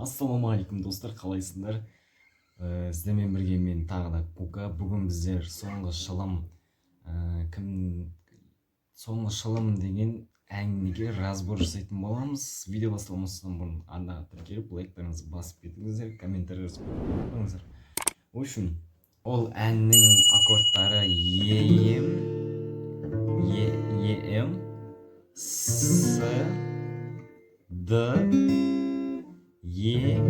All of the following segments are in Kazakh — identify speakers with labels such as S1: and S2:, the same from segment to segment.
S1: Ассалаумағалейкум достар, қалайсыңдар? Сіздермен бірге мен тағы да Кука. Бүгін біздер соңғы шылым деген әңгімеге разбор жасайтын боламыз. Видео басталмастан бұрын арнаға тіркеліп лайктарыңызды басып кетіңіздер, комментарий жазыңыздар. В общем, ол әннің аккордтары Ем, С, Д, Е,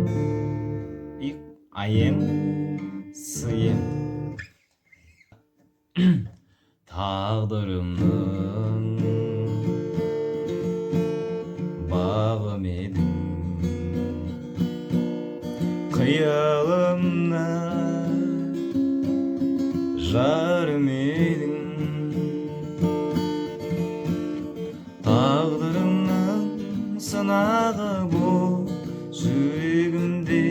S1: и Ем, С, Ем. Тағдырымның бағым едің, қиялымда жарым едің. Тағдырымның сынағы бұл, жүрегімде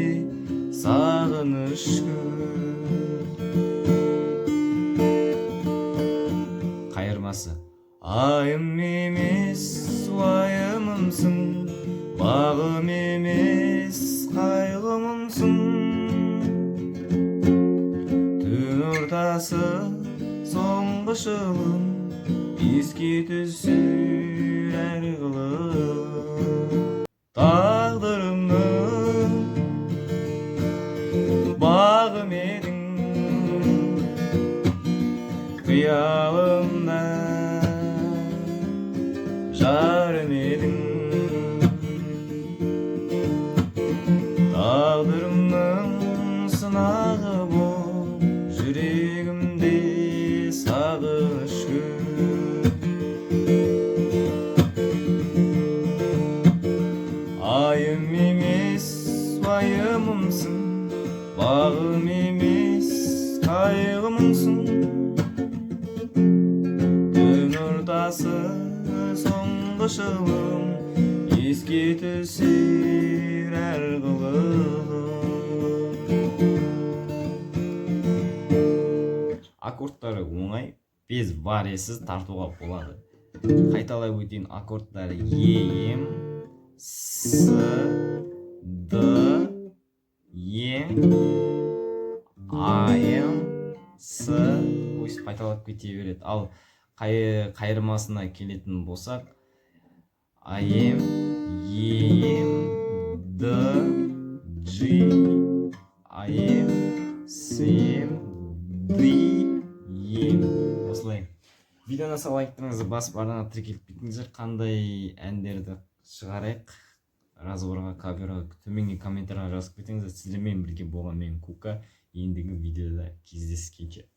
S1: сағыныш қайырмасы. Айым емес уайымымсың, бағым емес қайғымсың. Түн ортасы соңғы шылым, еске түсер әр қылым. Тағдырымның бағым едің, қиялымда жарым едің. Тағдырымның сынағы бол, жүрегімде сағыныш айым емес уайымымсың, бағым емес қайғымсың. Түн ортасы соңғы шылым, еске түсер әр қылым. Аккордтары оңай, без баресіз тартуға болады. Қайталай өтейін. Аккордтары Ем, С, Д, Ем, Ем, С. Өйстіп қайталап кете береді. Ал қайырмасына келетін болсақ, Ем, Ем, Д, G, Ем, С, Ем, Д, Ем. Осылай. Видеоны лайктарыңызды басып арнаға тіркеліп кетіңіздер. Қандай әндерді шығарайық, разборға, каверға, төменге комментарийға жазып кетіңіздер. Сіздермен бірге болған мен Кука. Ендігі видеода кездескенше.